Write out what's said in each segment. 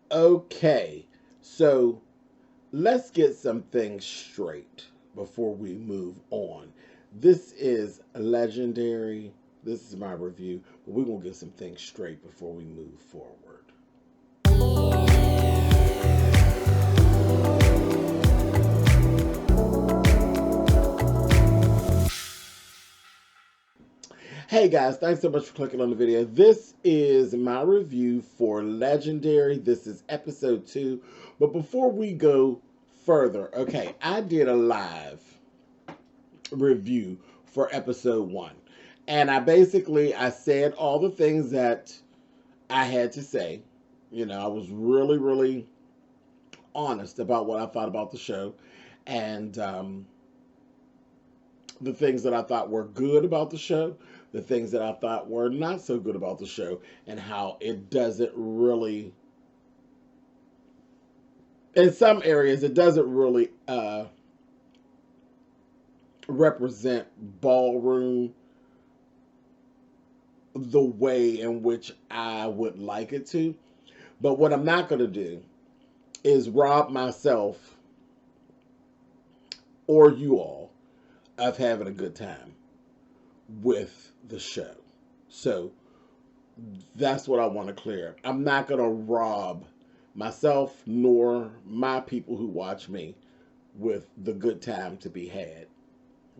Okay, so let's get some things straight before we move on. This is legendary. This is my review, but we're going to get some things straight before we move forward. Hey guys, thanks so much for clicking on the video. This is my review for Legendary. This is episode 2. But before we go further, okay, I did a live review for episode 1. And I said all the things that I had to say. You know, I was really, really honest about what I thought about the show. And the things that I thought were good about the show, the things that I thought were not so good about the show, and how it doesn't really, in some areas, it doesn't really represent ballroom the way in which I would like it to. But what I'm not going to do is rob myself or you all of having a good time with the show. So that's what I want to clear. I'm not going to rob myself nor my people who watch me with the good time to be had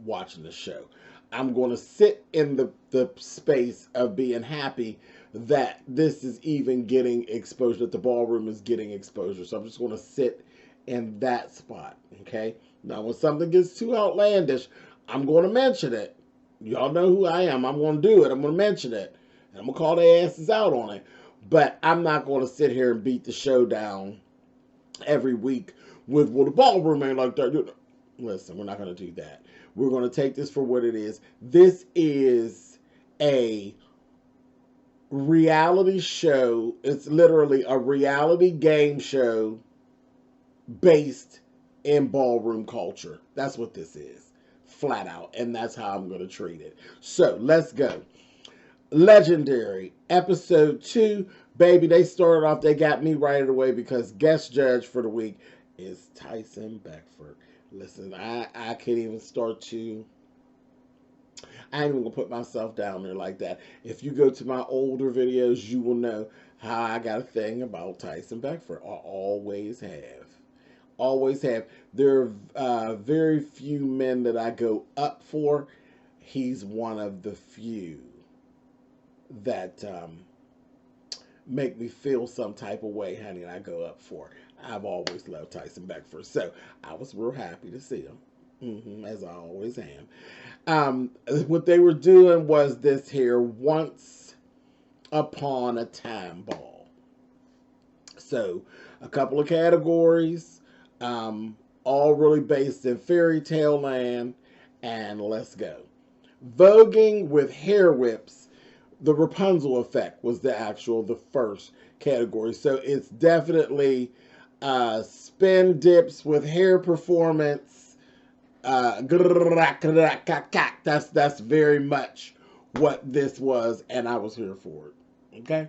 watching the show. I'm going to sit in the space of being happy that this is even getting exposure, that the ballroom is getting exposure. So I'm just going to sit in that spot, okay? Now, when something gets too outlandish, I'm going to mention it. Y'all know who I am. I'm going to do it. I'm going to mention it. And I'm going to call their asses out on it. But I'm not going to sit here and beat the show down every week with, well, the ballroom ain't like that. Listen, we're not going to do that. We're going to take this for what it is. This is a reality show. It's literally a reality game show based in ballroom culture. That's what this is. Flat out. And that's how I'm going to treat it. So, let's go. Legendary. Episode 2. Baby, they started off, they got me right away because guest judge for the week is Tyson Beckford. Listen, I can't even start to, I ain't even gonna put myself down there like that. If you go to my older videos, you will know how I got a thing about Tyson Beckford. I always have. Always have. There are very few men that I go up for. He's one of the few that make me feel some type of way, honey, and I go up for. I've always loved Tyson Beckford, so I was real happy to see him, as I always am. What they were doing was this here once upon a time ball. So, a couple of categories, all really based in fairy tale land, and let's go. Voguing with hair whips. The Rapunzel effect was the first category. So it's definitely spin dips with hair performance. That's very much what this was, and I was here for it. Okay,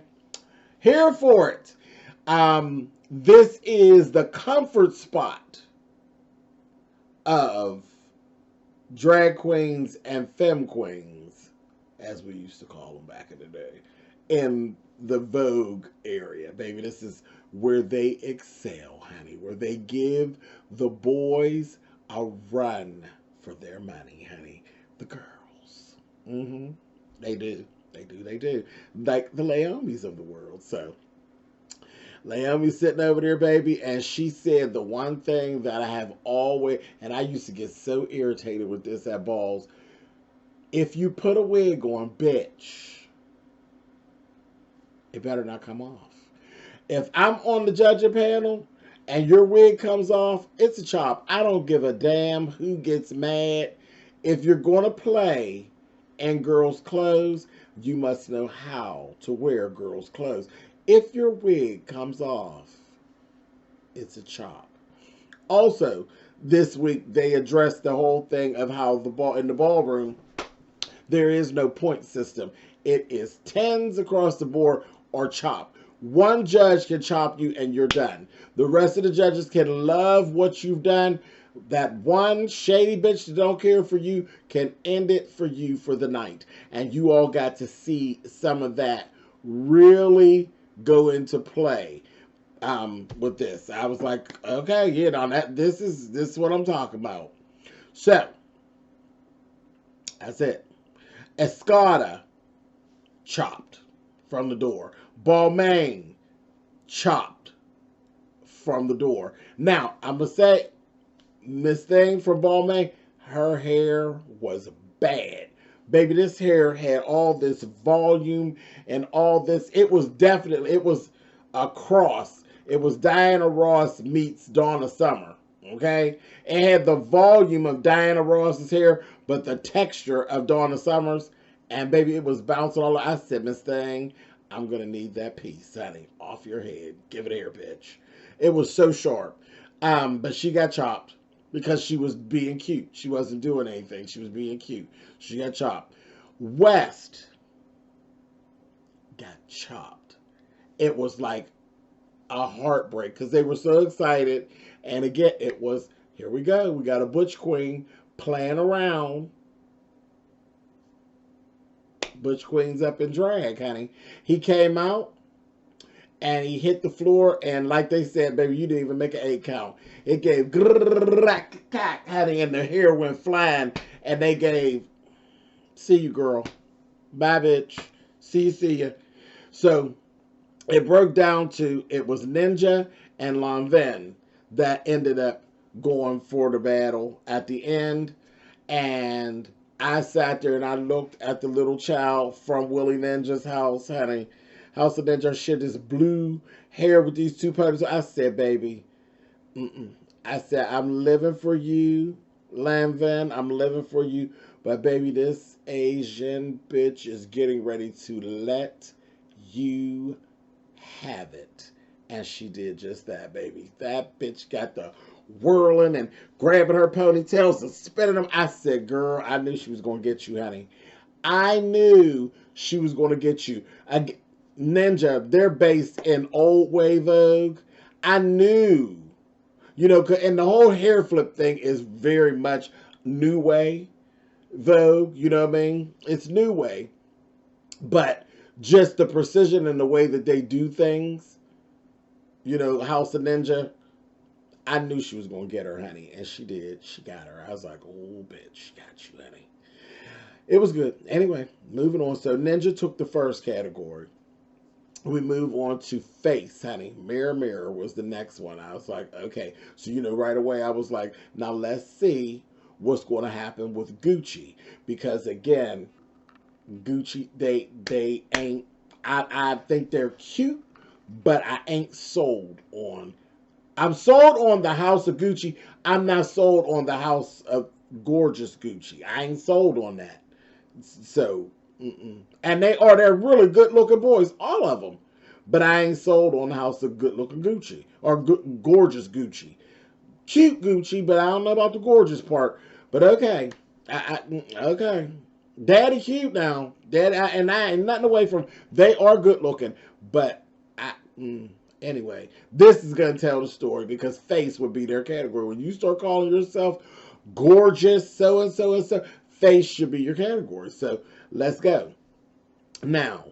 here for it. This is the comfort spot of drag queens and femme queens, as we used to call them back in the day, in the Vogue area. Baby, this is where they excel, honey, where they give the boys a run for their money, honey. The girls. They do. They do. Like the Laomis of the world. So, Naomi's sitting over there, baby, and she said the one thing that I have always, and I used to get so irritated with this at balls. If you put a wig on, bitch, it better not come off. If I'm on the judging panel and your wig comes off, it's a chop. I don't give a damn who gets mad. If you're going to play in girls' clothes, you must know how to wear girls' clothes. If your wig comes off, it's a chop. Also, this week they addressed the whole thing of how in the ballroom, there is no point system. It is tens across the board or chop. One judge can chop you and you're done. The rest of the judges can love what you've done. That one shady bitch that don't care for you can end it for you for the night. And you all got to see some of that really go into play with this. I was like, okay, you know, this is what I'm talking about. So that's it. Escada chopped from the door. Balmain chopped from the door. Now, I'm going to say, Miss Thing from Balmain, her hair was bad. Baby, this hair had all this volume and all this. It was a cross. It was Diana Ross meets Donna Summer. Okay? It had the volume of Diana Ross's hair, but the texture of Donna Summer's. And baby, it was bouncing all over. I said, Miss Thing, I'm going to need that piece, honey. Off your head. Give it here, bitch. It was so sharp. But she got chopped because she was being cute. She wasn't doing anything. She was being cute. She got chopped. West got chopped. It was like a heartbreak because they were so excited. And again, it was, here we go. We got a Butch Queen playing around. Butch Queen's up in drag, honey. He came out and he hit the floor, and like they said, baby, you didn't even make an 8 count. It gave honey, and the hair went flying, and they gave, see you, girl. Bye, bitch. See you. So it broke down to, it was Ninja and Lanvin that ended up going for the battle at the end, and I sat there and I looked at the little child from Willie Ninja's house, honey. House of Ninja, shit, this blue hair with these 2 ponies. I said, baby, I said, I'm living for you, Lanvin. I'm living for you. But baby, this Asian bitch is getting ready to let you have it. And she did just that, baby. That bitch got the whirling and grabbing her ponytails and spinning them. I said, girl, I knew she was going to get you, honey. I knew she was going to get you. Ninja, they're based in old way Vogue. I knew, you know, and the whole hair flip thing is very much new way Vogue, you know what I mean? It's new way. But just the precision and the way that they do things, you know, House of Ninja, I knew she was going to get her, honey. And she did. She got her. I was like, oh, bitch, she got you, honey. It was good. Anyway, moving on. So Ninja took the first category. We move on to face, honey. Mirror, mirror was the next one. I was like, okay. So, you know, right away I was like, now let's see what's going to happen with Gucci. Because, again, Gucci, they ain't, I think they're cute, but I ain't sold on. I'm sold on the House of Gucci. I'm not sold on the House of Gorgeous Gucci. I ain't sold on that. So, and they're really good looking boys, all of them. But I ain't sold on the House of good looking Gucci or gorgeous Gucci. Cute Gucci, but I don't know about the gorgeous part. But okay, okay. Daddy cute now. Daddy, and I ain't nothing away from. They are good looking, but anyway, this is gonna tell the story because face would be their category. When you start calling yourself gorgeous, so and so and so, face should be your category. So let's go. Now,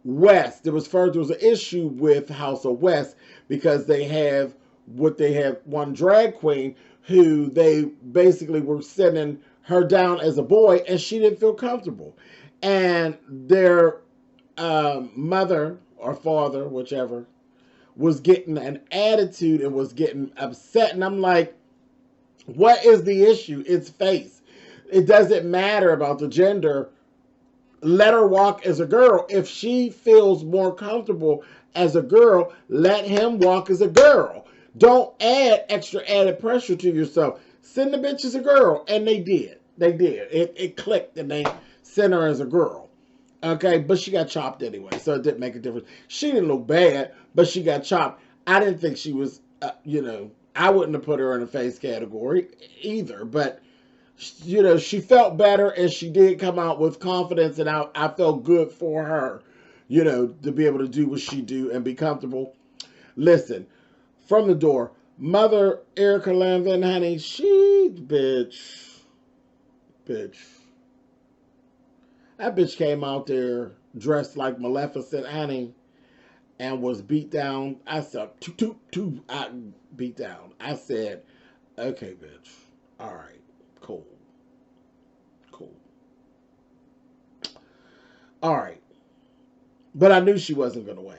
West. There was an issue with House of West because they have one drag queen who they basically were sending her down as a boy, and she didn't feel comfortable. And their mother or father, whichever, was getting an attitude and was getting upset. And I'm like, what is the issue? It's face. It doesn't matter about the gender. Let her walk as a girl. If she feels more comfortable as a girl, let him walk as a girl. Don't add extra added pressure to yourself. Send the bitch as a girl. And they did. They did. It clicked and they sent her as a girl. Okay, but she got chopped anyway, so it didn't make a difference. She didn't look bad, but she got chopped. I didn't think she was, I wouldn't have put her in a face category either, but, you know, she felt better and she did come out with confidence, and I felt good for her. to be able to do what she do and be comfortable. Listen, from the door, Mother Erica Lanvin, honey, bitch. That bitch came out there dressed like Maleficent, honey, and was beat down. I said, I beat down. I said, okay, bitch. All right, cool. All right. But I knew she wasn't going to win.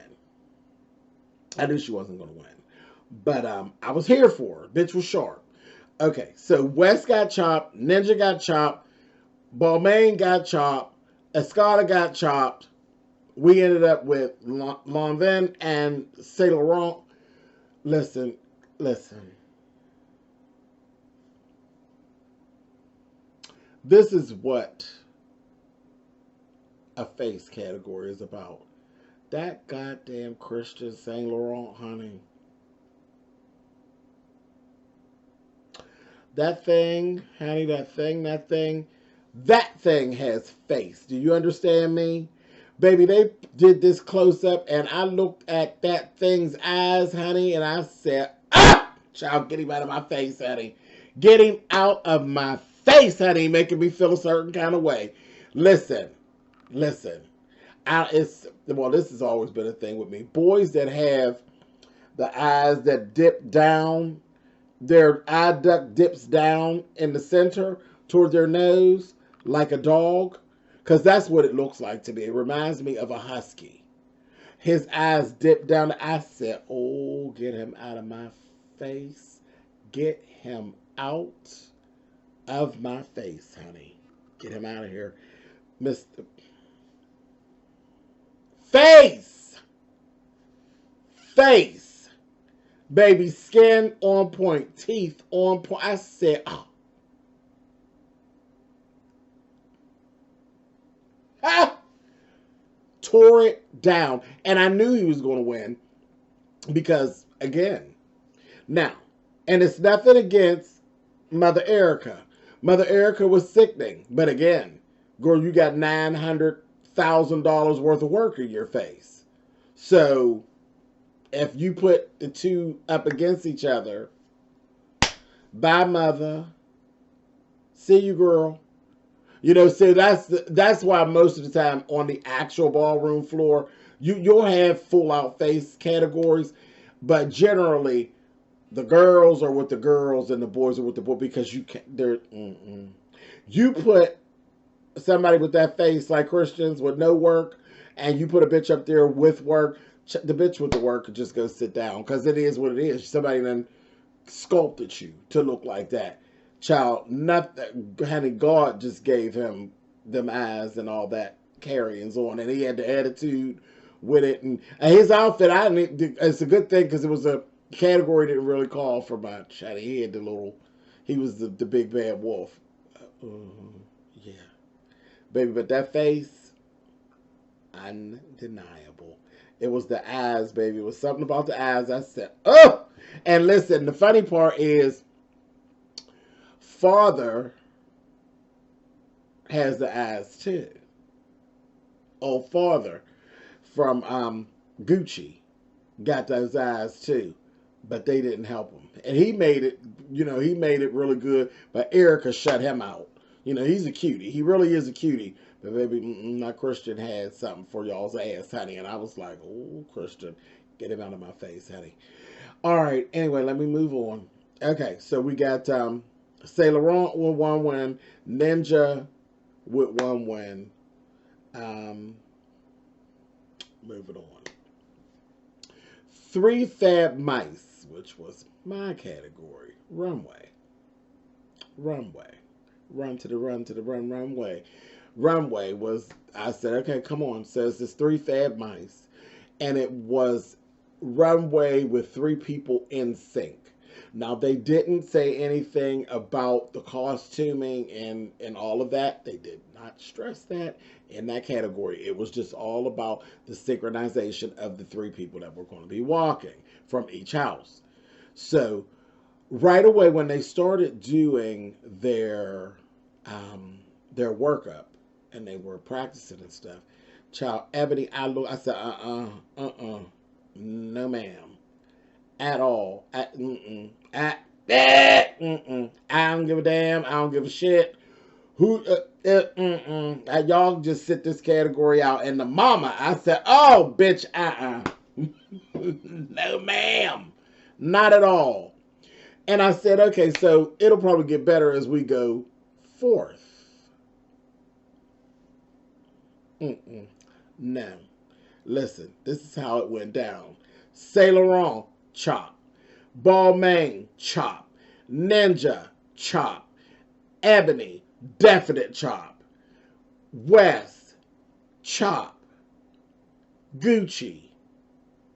But I was here for her. Bitch was sharp. Okay, so West got chopped, Ninja got chopped, Balmain got chopped, Escada got chopped. We ended up with Lanvin and Saint Laurent. Listen. This is what a face category is about. That goddamn Christian Saint Laurent, honey. That thing, honey, that thing has face. Do you understand me? Baby, they did this close up and I looked at that thing's eyes, honey, and I said, ah! Child, get him out of my face, honey. Get him out of my face, honey, making me feel a certain kind of way. Listen. This has always been a thing with me. Boys that have the eyes that dip down, their eye duct dips down in the center toward their nose like a dog, because that's what it looks like to me. It reminds me of a husky. His eyes dip down. I said, oh, get him out of my face. Get him out of my face, honey. Get him out of here. Mr. Face. Baby, skin on point, teeth on point. I said, oh. Ah! Tore it down. And I knew he was going to win because, again, now, and it's nothing against Mother Erica. Mother Erica was sickening. But again, girl, you got $900,000 worth of work in your face. So if you put the two up against each other, bye, Mother. See you, girl. So that's why most of the time on the actual ballroom floor, you'll have full out face categories, but generally the girls are with the girls and the boys are with the boys because you put somebody with that face like Christians with no work, and you put a bitch up there with work. The bitch with the work could just go sit down because it is what it is. Somebody then sculpted you to look like that. Child, nothing. Honey, God just gave him them eyes and all that carryings on, and he had the attitude with it, and his outfit. It's a good thing because it was a category that didn't really call for much. Honey, he had he was the big bad wolf. Yeah, baby, but that face, undeniable. It was the eyes, baby. It was something about the eyes. I said, oh! And listen, the funny part is, Father has the eyes too. Oh, Father from Gucci got those eyes too, but they didn't help him. And he made it really good, but Erica shut him out. He's a cutie. He really is a cutie. But baby, my Christian had something for y'all's ass, honey. And I was like, oh, Christian, get him out of my face, honey. All right, anyway, let me move on. Okay, so we got Saint Laurent with 1 win, Ninja with 1 win. Moving on. 3 Fab Mice, which was my category. Runway. Run to the runway. Runway was, I said, okay, come on. So it's this 3 Fab Mice. And it was runway with 3 people in sync. Now, they didn't say anything about the costuming and all of that. They did not stress that in that category. It was just all about the synchronization of the 3 people that were going to be walking from each house. So, right away when they started doing their workup and they were practicing and stuff, Child, Ebony, I said, no ma'am. At all. I don't give a damn. I don't give a shit. Who, y'all just sit this category out. And the mama, I said, oh, bitch, no ma'am. Not at all. And I said, okay, so it'll probably get better as we go forth. No. Listen, this is how it went down. Saint Laurent, chop. Balmain, chop. Ninja, chop. Ebony, definite chop. West, chop. Gucci,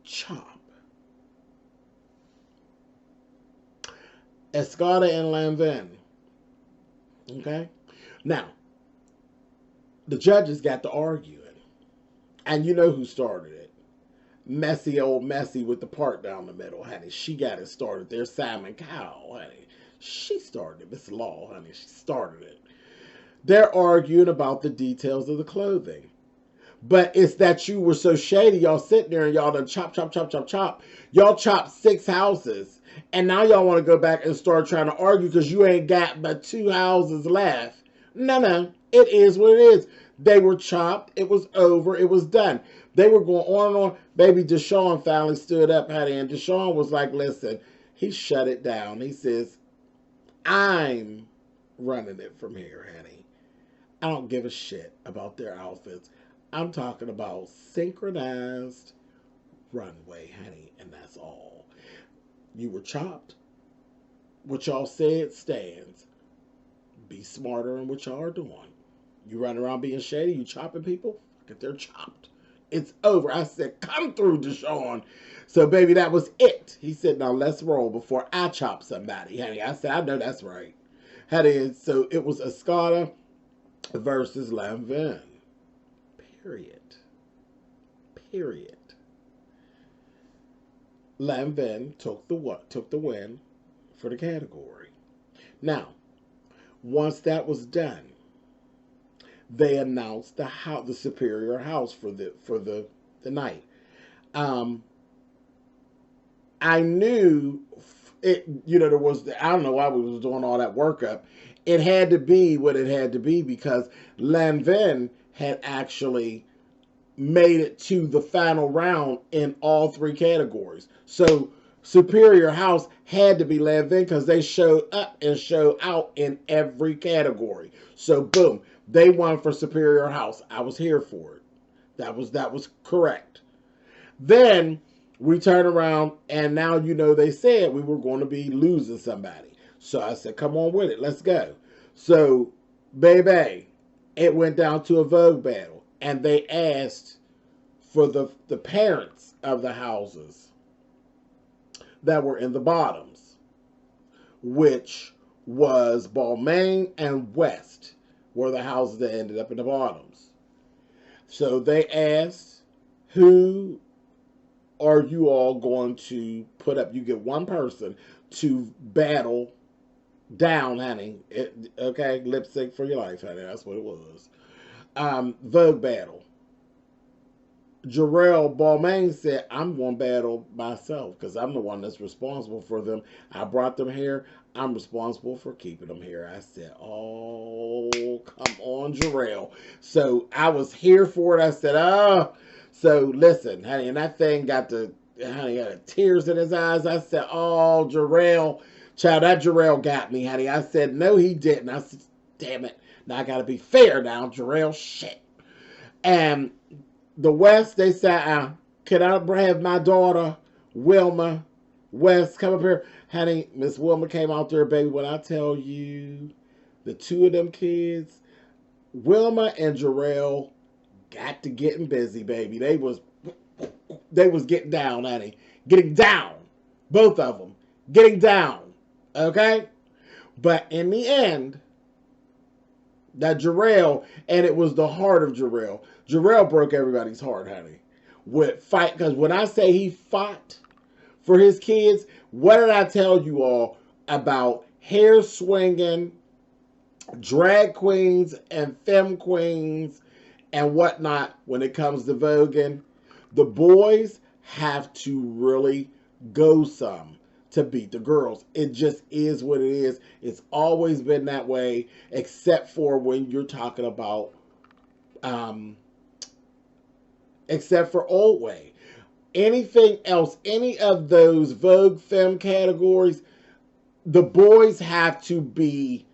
chop. Escada and Lanvin. Okay? Now, the judges got to arguing. And you know who started it. Messy old Messy with the part down the middle, honey. She got it started there. Simon Cowell, honey. She started it. Miss Law, honey. She started it. They're arguing about the details of the clothing. But it's that you were so shady. Y'all sitting there and y'all done chop. Y'all chopped 6 houses. And now y'all want to go back and start trying to argue because you ain't got but 2 houses left. No. It is what it is. They were chopped. It was over. It was done. They were going on and on. Baby Deshaun finally stood up, honey. And Deshaun was like, listen, he shut it down. He says, I'm running it from here, honey. I don't give a shit about their outfits. I'm talking about synchronized runway, honey. And that's all. You were chopped. What y'all said stands. Be smarter in what y'all are doing. You run around being shady, you chopping people, get they're chopped. It's over. I said, come through, Deshaun. So, baby, that was it. He said, now let's roll before I chop somebody. Honey, I said, I know that's right. Honey, so it was Escada versus Lanvin. Period. Lanvin took the win for the category. Now, once that was done, they announced the superior house for the night. I knew it. You know, there was. I don't know why we was doing all that workup. It had to be what it had to be because Lanvin had actually made it to the final round in all 3 categories. So superior house had to be Lanvin because they showed up and showed out in every category. So boom. They won for superior house. I was here for it. That was correct. Then we turn around and now they said we were going to be losing somebody. So I said, come on with it. Let's go. So, baby, it went down to a Vogue battle. And they asked for the parents of the houses that were in the bottoms, which was Balmain and West. Were the houses that ended up in the bottoms. So they asked, who are you all going to put up? You get one person to battle down, honey. Okay, lip sync for your life, honey. That's what it was. Vogue battle. Jarrell Balmain said, I'm going to battle myself because I'm the one that's responsible for them. I brought them here. I'm responsible for keeping them here. I said, oh, come on, Jarrell. So I was here for it. I said, oh. So listen, honey, and that thing got tears in his eyes. I said, oh, Jarrell. Child, that Jarrell got me, honey. I said, no, he didn't. I said, damn it. Now I got to be fair now, Jarrell. Shit. And the West, they said, can I have my daughter, Wilma West, come up here? Honey, Miss Wilma came out there, baby. When I tell you, the 2 of them kids, Wilma and Jarrell, got to getting busy, baby. They was getting down, honey. Getting down. Both of them. Getting down. Okay? But in the end, that Jarrell, and it was the heart of Jarrell. Jarrell broke everybody's heart, honey. With fight, because when I say he fought for his kids, what did I tell you all about hair swinging, drag queens and femme queens and whatnot when it comes to voguing, the boys have to really go some to beat the girls. It just is what it is. It's always been that way, except for when you're talking about, um, except for Old Way. Anything else, any of those Vogue Femme categories, the boys have to be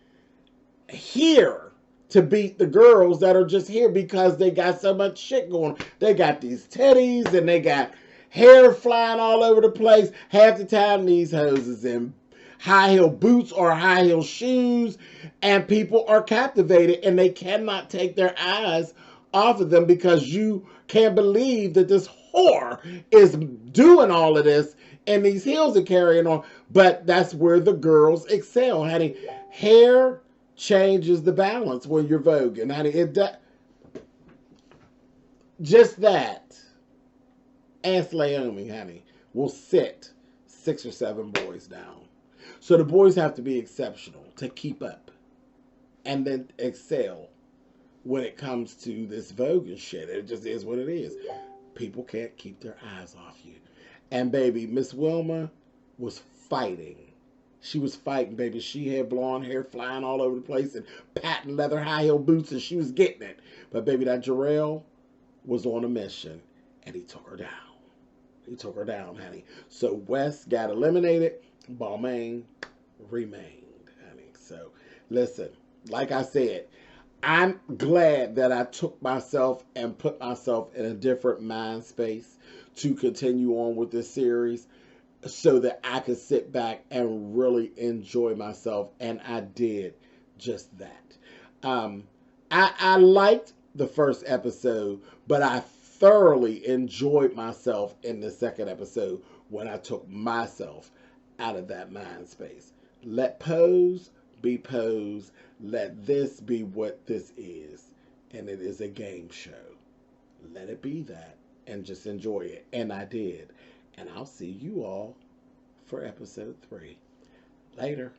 here to beat the girls that are just here because they got so much shit going on. They got these titties and they got hair flying all over the place. Half the time these hoes is in high heel boots or high heel shoes, and people are captivated and they cannot take their eyes off of them because you can't believe that this whore is doing all of this and these heels are carrying on. But that's where the girls excel, honey. Hair changes the balance when you're voguing, honey. Just that. Ask Naomi, honey, will sit 6 or 7 boys down. So the boys have to be exceptional to keep up and then excel when it comes to this voguing shit. It just is what it is. People can't keep their eyes off you. And baby, Miss Wilma was fighting. She was fighting, baby. She had blonde hair flying all over the place and patent leather high heel boots, and she was getting it. But baby, that Jarrell was on a mission, and he took her down. He took her down, honey. So West got eliminated. Balmain remained, honey. So listen, like I said, I'm glad that I took myself and put myself in a different mind space to continue on with this series so that I could sit back and really enjoy myself. And I did just that. I liked the first episode, but I thoroughly enjoyed myself in the second episode when I took myself out of that mind space. Let Pose be Pose. Let this be what this is. And it is a game show. Let it be that and just enjoy it. And I did. And I'll see you all for episode 3. Later.